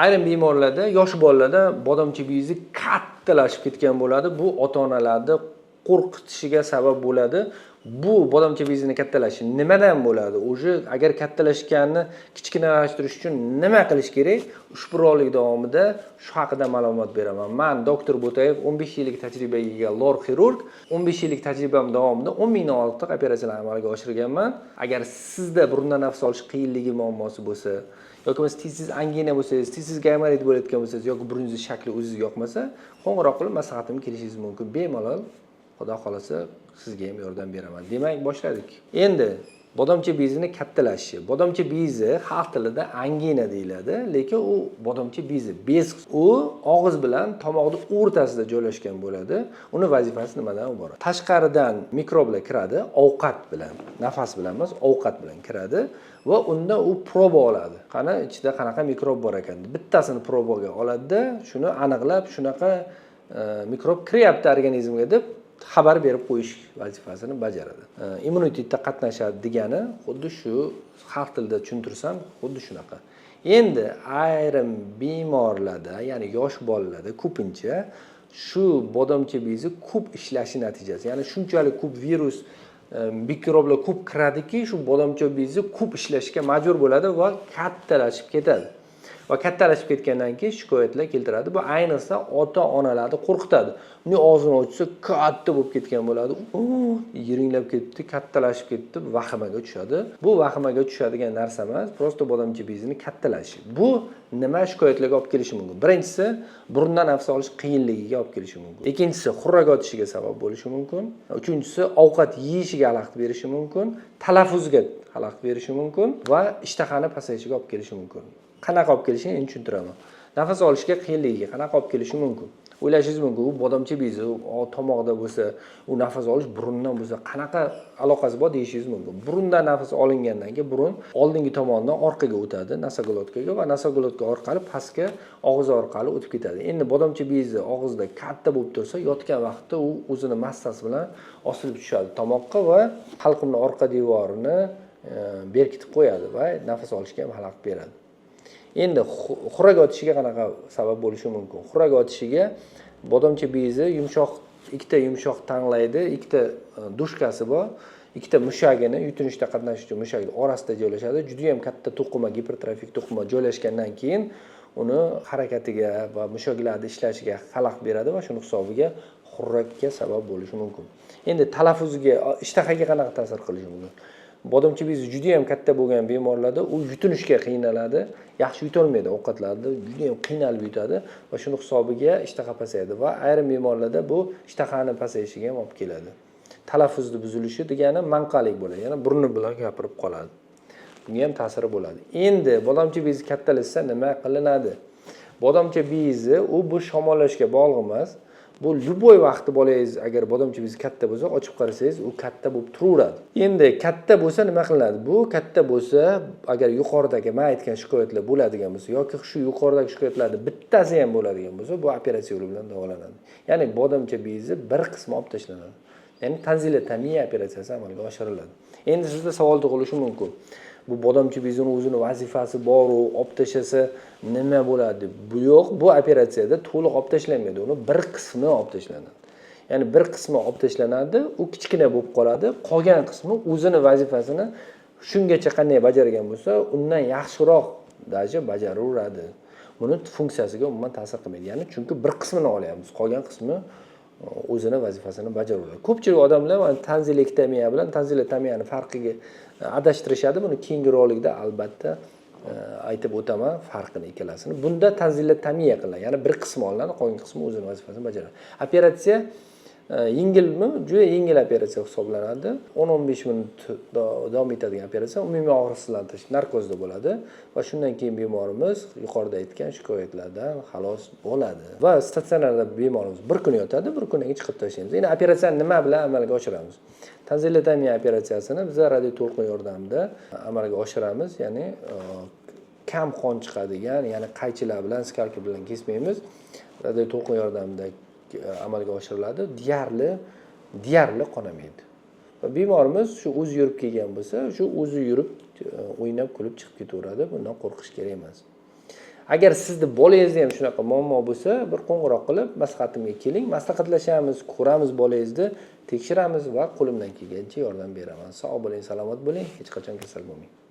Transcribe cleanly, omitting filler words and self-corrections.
ayrim bemorlarda, yosh bolalarda bodomcha bezi kattalashib ketgan bo'ladi. Bu ota-onalarni qo'rqitishiga sabab bo'ladi. Bu bodomcha bezini kattalashi nimadan bo'ladi? O'sha agar kattalashganini kichkinalashtirish uchun nima qilish kerak? Ushbu rolik davomida shu haqida ma'lumot beraman. Men doktor Bo'tayev 15 yillik tajribaga ega lor xirurg. 15 yillik tajribam davomida 10 mingdan ortiq operatsiyalar amalga oshirganman. Agar sizda burundan nafas olish qiyinligi muammosi bo'lsa, yoki tizsiz angina bo'lsangiz, tizsiz gamorit bo'layotgan bo'lsangiz yoki burningiz shakli o'zingizga yoqmasa, qo'ng'iroq qilib maslahatimni kelishingiz mumkin. Bemalol Xudo xolasa sizga ham yordam beraman. Demak, boshladik. Endi bodomcha bezini kattalashi. Bodomcha bezi xalq tilida angina deyiladi, lekin u bodomcha bezi. Bez u og'iz bilan tomoqning o'rtasida joylashgan bo'ladi. Uni vazifasi nimadan iborat? Tashqaridan mikroblar kiradi, ovqat bilan, nafas bilan emas, ovqat bilan kiradi va unda u proba oladi. Qani ichida qanaqa mikrob bor ekan? Bittasini probaga oladi-da, shuni aniqlab, shunaqa mikrob kiryapti organizmga deb xabar berib qo'yish vazifasini bajaradi. Immunitetda qatnashadi degani xuddi shu, xalq tilida tushuntirsam, xuddi shunaqa. Endi ayrim bemorlarda, ya'ni yosh bolalarda ko'pincha shu bodomcha bezi ko'p ishlashi natijasi, ya'ni shunchalik ko'p virus, mikroblar ko'p kiradiki, shu bodomcha bezi ko'p ishlashga majbur bo'ladi va kattalashib ketadi. Va kattalashib ketgandan keyin shikoyatlar keltiradi. Bu ayniqsa ota-onalarni qo'rqitadi. Uni og'zini ochsa katta bo'lib ketgan bo'ladi. Yiringlab ketdi, kattalashib ketdi, vahimaga tushadi. Bu vahimaga tushadigan narsa emas, prosta bodomcha bezini kattalashi. Bu nima shikoyatlarga olib kelishi mumkin? Birinchisi, burundan nafas olish qiyinligiga olib kelishi mumkin. Ikkinchisi, xurrak otishiga sabab bo'lishi mumkin. Uchinchisi, ovqat yeyishiga xalaqit berishi mumkin, talaffuzga xalaqit berishi mumkin va ishtahani pasayishiga olib kelishi mumkin. Qanaqa olib kelishini endi tushuntiraman. Nafas olishga qiyinligiga qanaqa olib kelishi mumkin? O'ylashingiz mumkin, u bodomcha bezi tomoqda bo'lsa, u nafas olish burundan bo'lsa, qanaqa aloqasi bor deyishingiz mumkin. Burundan nafas olingandan keyin burun oldingi tomondan orqaga o'tadi, nasoglotkaga va nasoglotka orqali pastga og'iz orqali o'tib ketadi. Endi bodomcha bezi og'izda katta bo'lib tursa, yotgan vaqtda u o'zini massasi bilan osilib tushadi tomoqqa va halqumning orqa devorini berkitib qo'yadi va nafas olishga ham xalaqit beradi. Endi xurrak otishiga qanaqa sabab bo'lishi mumkin? Xurrak otishiga bodomcha bezi yumshoq, ikkita yumshoq tanglaydi, ikkita dushkasi bor, ikkita mushagini, yutunishda qatnashuvchi mushagini orasida joylashadi. Juda ham katta to'qima, gipertrofik to'qima joylashgandan keyin uni harakatiga va mushaklarning ishlashiga xalaqit beradi va shuning hisobiga xurrakka sabab bo'lishi mumkin. Endi talaffuzga, ishtahaga qanaqa ta'sir qilishi mumkin? Bodomcha bezi juda ham katta bo'lgan bemorlarda u yutunishga qiynaladi, yaxshi yutolmaydi ovqatlarni, juda ham qiynalib yutadi va shuning hisobiga ishtaha pasayadi va ayrim bemorlarda bu ishtahani pasayishiga ham olib keladi. Talaffuzning buzilishi degani manqalik bo'ladi, ya'ni burni bilan gapirib qoladi. Bunga ham ta'siri bo'ladi. Endi bodomcha bezi kattalashsa nima qilinadi? Bodomcha bezi bu shamollashga bog'liq emas. Bu любой vaqtda bolangiz agar bodomcha bezi katta bo'lsa, ochib qarasangiz, u katta bo'lib turaveradi. Endi katta bo'lsa nima qilinadi? Bu katta bo'lsa, agar yuqoridagi men aytgan shikoyatlar bo'ladigan bo'lsa yoki shu yuqoridagi shikoyatlarning bittasi ham bo'ladigan bo'lsa, bu operatsiya yo'li bilan davolanadi. Ya'ni bodomcha bezi bir qismi olib tashlanadi. Ya'ni tanzilotomiya operatsiyasi amalga oshiriladi. Endi sizda savol tug'ilishi mumkin. Bu bodomcha bezining o'zini vazifasi bor-u, olib tashlasa nima bo'ladi? Bu yo'q, bu operatsiyada to'liq olib tashlanmaydi, uni bir qismi olib tashlanadi. Ya'ni bir qismi olib tashlanadi, u kichkina bo'lib qoladi, qolgan qismi o'zini vazifasini shungacha qanday bajargan bo'lsa, undan yaxshiroq daja bajaraveradi. Buni funksiyasiga umuman ta'sir qilmaydi. Ya'ni chunki bir qismini olyapmiz, qolgan qismi o'zini vazifasini bajaraveradi. Ko'pchilik odamlar tanzilektomiya bilan tanzilotomiyani farqiga adashtirishadi. Buni keyingi rolikda albatta aytib o'taman farqini ikkalasini. Bunda tanzilotomiya qilinadi. Ya'ni bir qismi olinadi, qolgan qismi o'zini vazifasini bajaradi. Operatsiya yengilmi? Juda yengil operatsiya hisoblanadi. 10-15 minut davom etadigan operatsiya umumiy og'riqsizlantirish narkozda bo'ladi va shundan keyin bemorimiz yuqorida aytgan shikoyatlardan xalos bo'ladi. Va statsionarda bemorimiz bir kun yotadi, bir kundan keyin chiqib tashlaymiz. Endi operatsiyani nima bilan amalga oshiramiz? Tanzilotomiya operatsiyasini biz radioto'lqin yordamida amalga oshiramiz, ya'ni kam qon chiqadigan, ya'ni qaychilar bilan, skalpel bilan kesmaymiz. Radioto'lqin yordamida amalga oshiriladi. Deyarli qonamaydi. Va bemorimiz shu o'zi yurib kelgan bo'lsa, shu o'zi yurib o'ynab kulib chiqib ketaveradi. Bundan qo'rqish kerak emas. Agar sizni bolangizda ham shunaqa muammo bo'lsa, bir qo'ng'iroq qilib maslahatimga keling, maslahatlashamiz, ko'ramiz bolangizni, tekshiramiz va qo'limdan kelgancha yordam beraman. Sog' bo'ling, salomat bo'ling, hech qachon kasal bo'lmang.